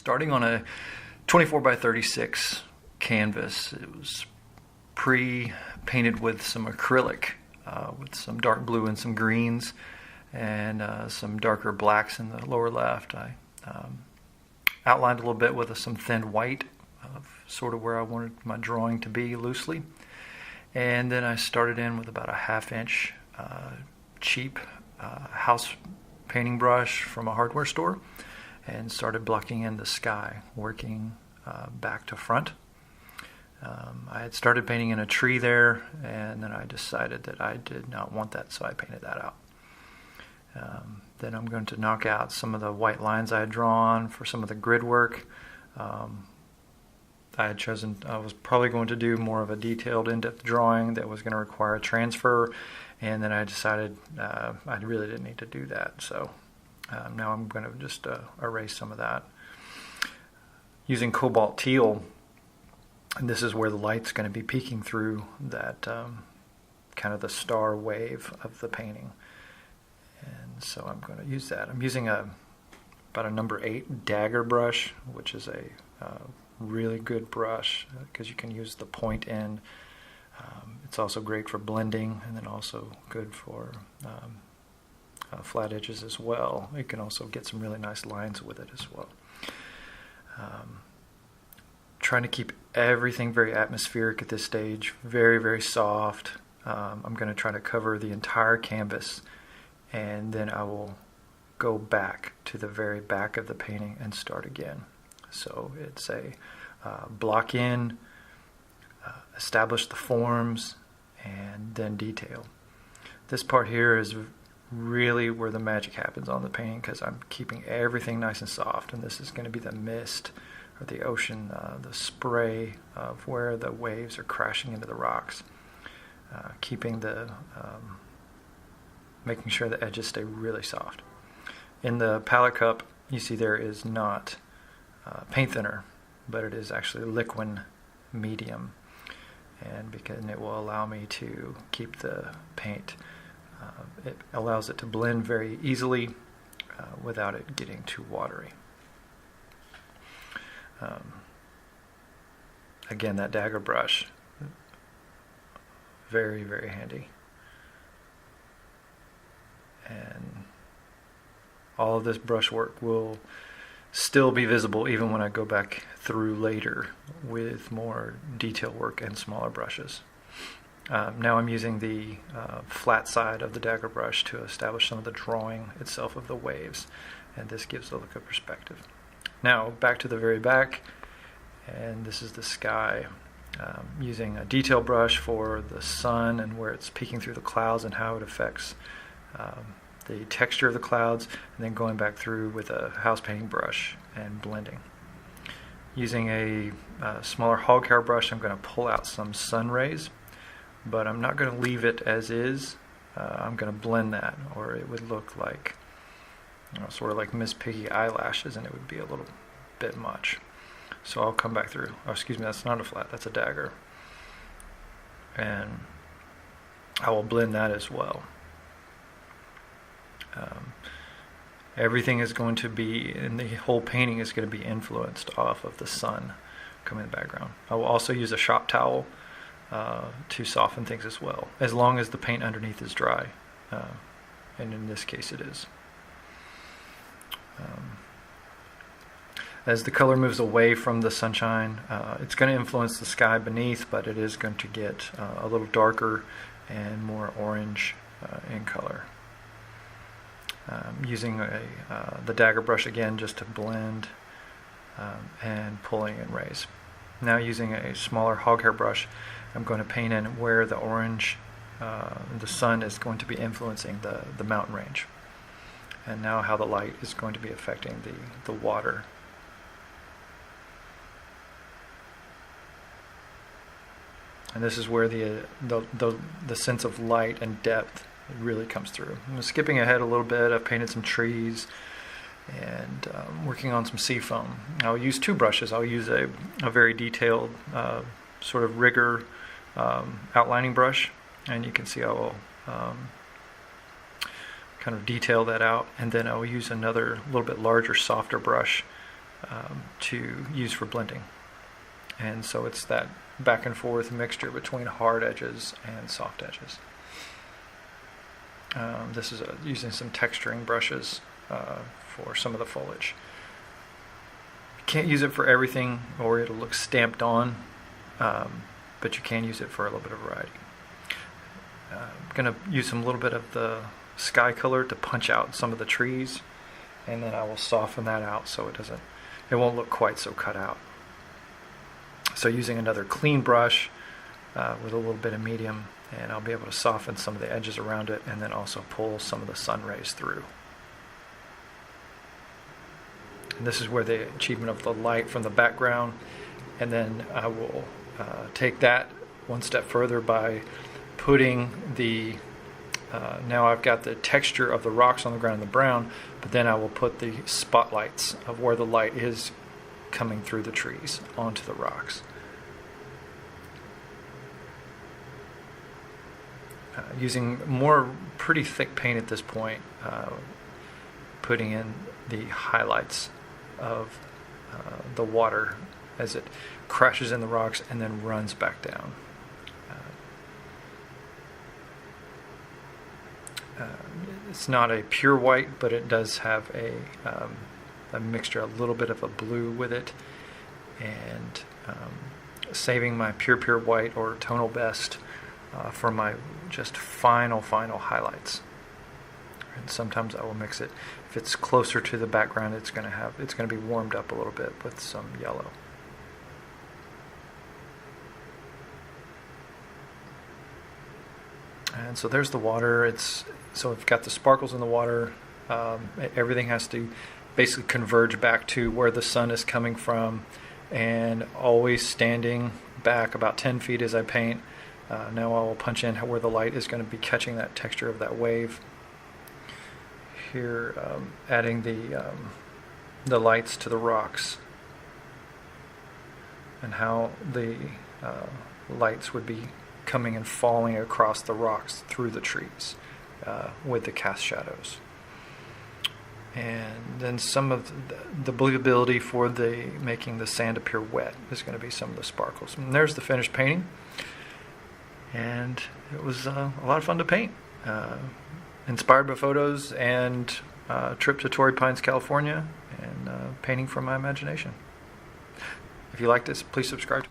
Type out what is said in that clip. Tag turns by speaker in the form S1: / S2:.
S1: starting on a 24 by 36 canvas. It was pre-painted with some acrylic, with some dark blue and some greens, and some darker blacks in the lower left. I outlined a little bit with some thin white, sort of where I wanted my drawing to be loosely. And then I started in with about a half-inch cheap house painting brush from a hardware store and started blocking in the sky, working back to front. I had started painting in a tree there, and then I decided that I did not want that, so I painted that out. Then I'm going to knock out some of the white lines I had drawn for some of the grid work. I was probably going to do more of a detailed in-depth drawing that was going to require a transfer, and then I decided I really didn't need to do that. So now I'm going to just erase some of that. Using cobalt teal, and this is where the light's going to be peeking through that kind of the star wave of the painting. And so I'm going to use that. I'm using about a number 8 dagger brush, which is a really good brush because you can use the point end. It's also great for blending, and then also good for flat edges as well. You can also get some really nice lines with it as well. Trying to keep everything very atmospheric at this stage, very, very soft. I'm going to try to cover the entire canvas, and then I will go back to the very back of the painting and start again. So it's a block in, establish the forms, and then detail. This part here is really where the magic happens on the painting because I'm keeping everything nice and soft, and this is going to be the mist or the ocean, the spray of where the waves are crashing into the rocks, keeping making sure the edges stay really soft. In the palette cup, you see there is not paint thinner, but it is actually liquid medium, and because it will allow me to keep the paint, it allows it to blend very easily without it getting too watery. Again, that dagger brush, very, very handy. And all of this brush work will still be visible even when I go back through later with more detail work and smaller brushes. Now I'm using the flat side of the dagger brush to establish some of the drawing itself of the waves, and this gives a look of perspective. Now back to the very back, and this is the sky. Using a detail brush for the sun and where it's peeking through the clouds and how it affects the texture of the clouds, and then going back through with a house painting brush and blending. Using a smaller hog hair brush, I'm going to pull out some sun rays, but I'm not going to leave it as is. I'm going to blend that, or it would look like, sort of like Miss Piggy eyelashes, and it would be a little bit much. So I'll come back through. Oh, excuse me, that's not a flat, that's a dagger. And I will blend that as well. Everything is going to be, and the whole painting is going to be influenced off of the sun coming in the background. I will also use a shop towel to soften things as well, as long as the paint underneath is dry, and in this case it is. As the color moves away from the sunshine, it's going to influence the sky beneath, but it is going to get a little darker and more orange in color. Using the dagger brush again just to blend and pulling and raise. Now using a smaller hog hair brush, I'm going to paint in where the orange, the sun is going to be influencing the mountain range, and now how the light is going to be affecting the water. And this is where the sense of light and depth really comes through. I'm skipping ahead a little bit. I've painted some trees and working on some sea foam. I'll use 2 brushes. I'll use a very detailed sort of rigger outlining brush, and you can see I will kind of detail that out, and then I will use another little bit larger, softer brush to use for blending. And so it's that back and forth mixture between hard edges and soft edges. This is using some texturing brushes for some of the foliage. You can't use it for everything or it'll look stamped on, but you can use it for a little bit of variety. I'm going to use a little bit of the sky color to punch out some of the trees, and then I will soften that out so it won't look quite so cut out. So using another clean brush with a little bit of medium, and I'll be able to soften some of the edges around it and then also pull some of the sun rays through. And this is where the achievement of the light from the background, and then I will take that one step further by putting the now I've got the texture of the rocks on the ground in the brown, but then I will put the spotlights of where the light is coming through the trees onto the rocks. Using more pretty thick paint at this point, putting in the highlights of the water as it crashes in the rocks and then runs back down. It's not a pure white, but it does have a mixture, a little bit of a blue with it, and saving my pure white or tonal best for my just final highlights. And sometimes I will mix it. If it's closer to the background, it's going to be warmed up a little bit with some yellow. And so there's the water. So we've got the sparkles in the water. Everything has to basically converge back to where the sun is coming from, and always standing back about 10 feet as I paint. Now I will punch in where the light is going to be catching that texture of that wave. Here, adding the lights to the rocks, and how the lights would be coming and falling across the rocks through the trees with the cast shadows. And then some of the believability for making the sand appear wet is going to be some of the sparkles. And there's the finished painting. And it was a lot of fun to paint. Inspired by photos and a trip to Torrey Pines, California, and painting from my imagination. If you like this, please subscribe.